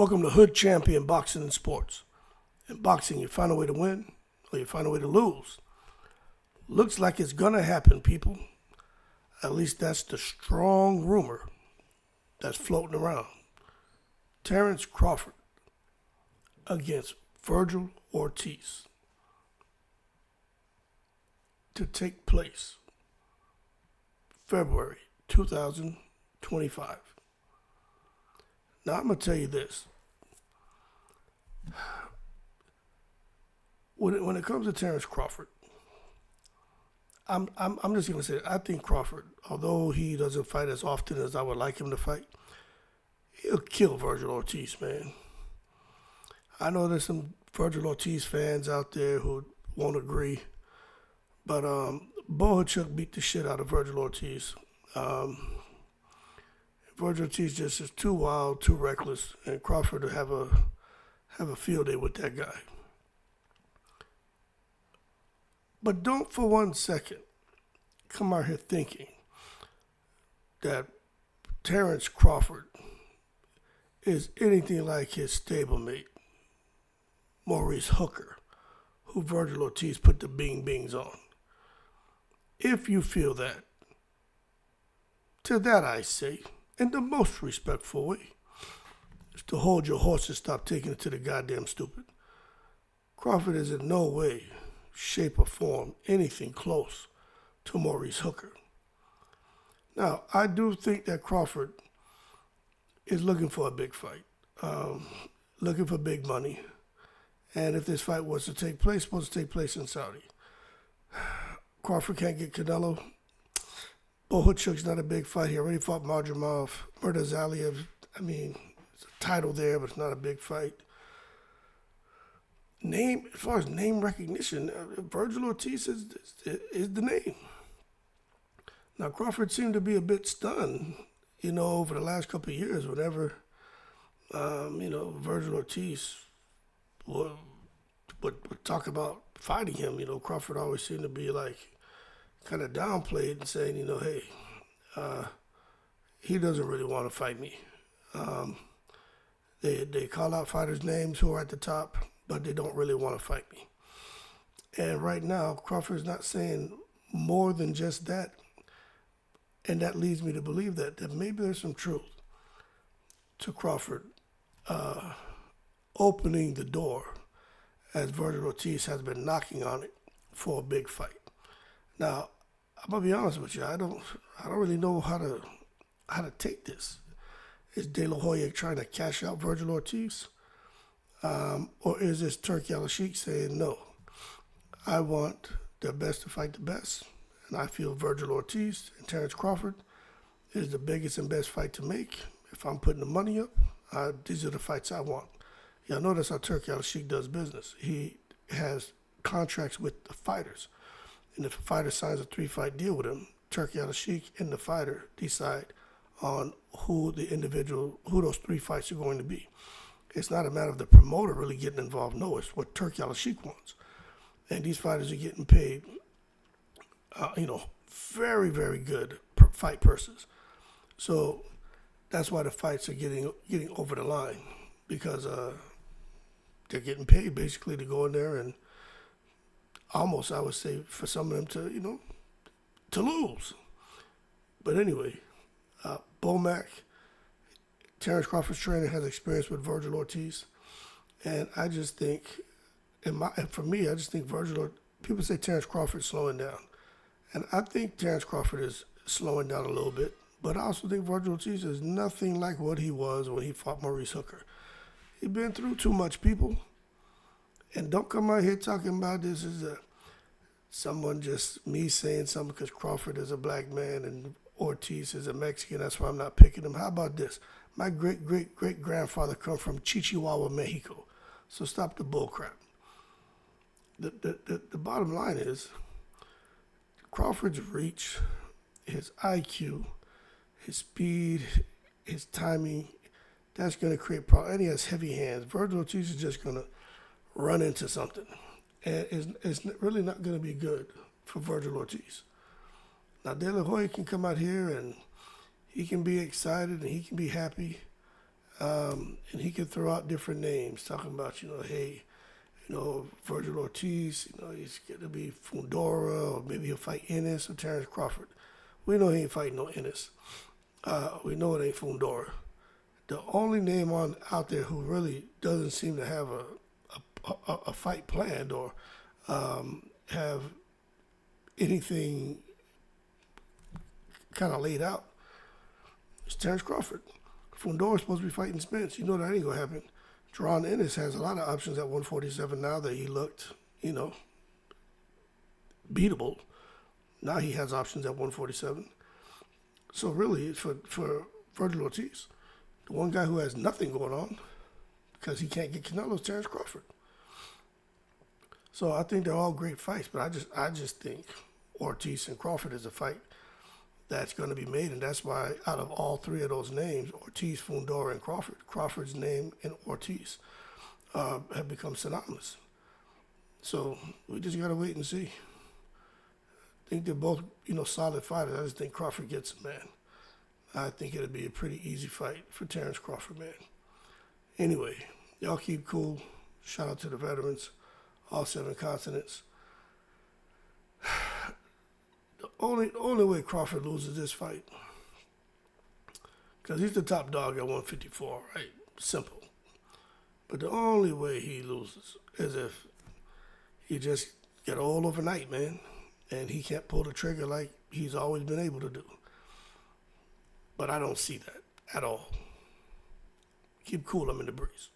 Welcome to Hood Champion Boxing and Sports. In boxing, you find a way to win or you find a way to lose. Looks like it's gonna happen, people. At least that's the strong rumor that's floating around. Terence Crawford against Virgil Ortiz to take place February 2025. Now, I'm going to tell you this. When it comes to Terence Crawford, I'm just going to say, I think Crawford, although he doesn't fight as often as I would like him to fight, he'll kill Virgil Ortiz, man. I know there's some Virgil Ortiz fans out there who won't agree, but Bohachuk beat the shit out of Virgil Ortiz. Virgil Ortiz just is too wild, too reckless, and Crawford will have a field day with that guy. But don't for 1 second come out here thinking that Terence Crawford is anything like his stablemate, Maurice Hooker, who Virgil Ortiz put the bing-bings on. If you feel that, to that I say, in the most respectful way, is to hold your horse and stop taking it to the goddamn stupid. Crawford is in no way, shape, or form anything close to Maurice Hooker. Now, I do think that Crawford is looking for a big fight, looking for big money. And if this fight was to take place, it's supposed to take place in Saudi. Crawford can't get Canelo. Bohachuk's not a big fight. He already fought Marjamov. Murdazaliev, it's a title there, but it's not a big fight. As far as name recognition, Virgil Ortiz is the name. Now, Crawford seemed to be a bit stunned, over the last couple of years whenever, Virgil Ortiz would talk about fighting him. Crawford always seemed to be like, kind of downplayed and saying, hey, he doesn't really want to fight me. They call out fighters' names who are at the top, but they don't really want to fight me. And right now, Crawford's not saying more than just that. And that leads me to believe that maybe there's some truth to Crawford opening the door as Virgil Ortiz has been knocking on it for a big fight. Now, I'm gonna be honest with you. I don't really know how to take this. Is De La Hoya trying to cash out Virgil Ortiz, or is this Turki Al-Sheikh saying no? I want the best to fight the best, and I feel Virgil Ortiz and Terence Crawford is the biggest and best fight to make. If I'm putting the money up, these are the fights I want. Y'all know that's how Turki Al-Sheikh does business. He has contracts with the fighters. And if a fighter signs a 3-fight deal with him, Turki Al-Sheikh and the fighter decide on who those 3 fights are going to be. It's not a matter of the promoter really getting involved. No, it's what Turki Al-Sheikh wants. And these fighters are getting paid, very, very good fight purses. So that's why the fights are getting over the line, because they're getting paid basically to go in there and almost, I would say, for some of them to lose. But anyway, Bomac, Terence Crawford's trainer, has experience with Virgil Ortiz. And I just think, for me, I just think people say Terence Crawford's slowing down. And I think Terence Crawford is slowing down a little bit. But I also think Virgil Ortiz is nothing like what he was when he fought Maurice Hooker. He's been through too much, people. And don't come out here talking about this as someone just me saying something because Crawford is a black man and Ortiz is a Mexican. That's why I'm not picking him. How about this? My great-great-great-grandfather come from Chihuahua, Mexico. So stop the bull crap. The bottom line is Crawford's reach, his IQ, his speed, his timing, that's going to create problems. And he has heavy hands. Virgil Ortiz is just going to run into something. And it's really not going to be good for Virgil Ortiz. Now, De La Hoya can come out here and he can be excited and he can be happy. And he can throw out different names, talking about, hey, Virgil Ortiz, he's going to be Fundora, or maybe he'll fight Ennis or Terence Crawford. We know he ain't fighting no Ennis. We know it ain't Fundora. The only name out there who really doesn't seem to have a fight planned or have anything kind of laid out is Terence Crawford. Fundora's supposed to be fighting Spence. You know that ain't going to happen. Jerron Ennis has a lot of options at 147 now that he looked, beatable. Now he has options at 147. So really, for Virgil Ortiz, the one guy who has nothing going on because he can't get Canelo is Terence Crawford. So I think they're all great fights, but I just think Ortiz and Crawford is a fight that's going to be made, and that's why out of all three of those names, Ortiz, Fundora, and Crawford's name and Ortiz have become synonymous. So we just got to wait and see. I think they're both, solid fighters. I just think Crawford gets him, man. I think it'll be a pretty easy fight for Terence Crawford, man. Anyway, y'all keep cool. Shout out to the veterans, all 7 continents. The only way Crawford loses this fight, because he's the top dog at 154, right? Simple. But the only way he loses is if he just get old overnight, man, and he can't pull the trigger like he's always been able to do. But I don't see that at all. Keep cool, I'm in the breeze.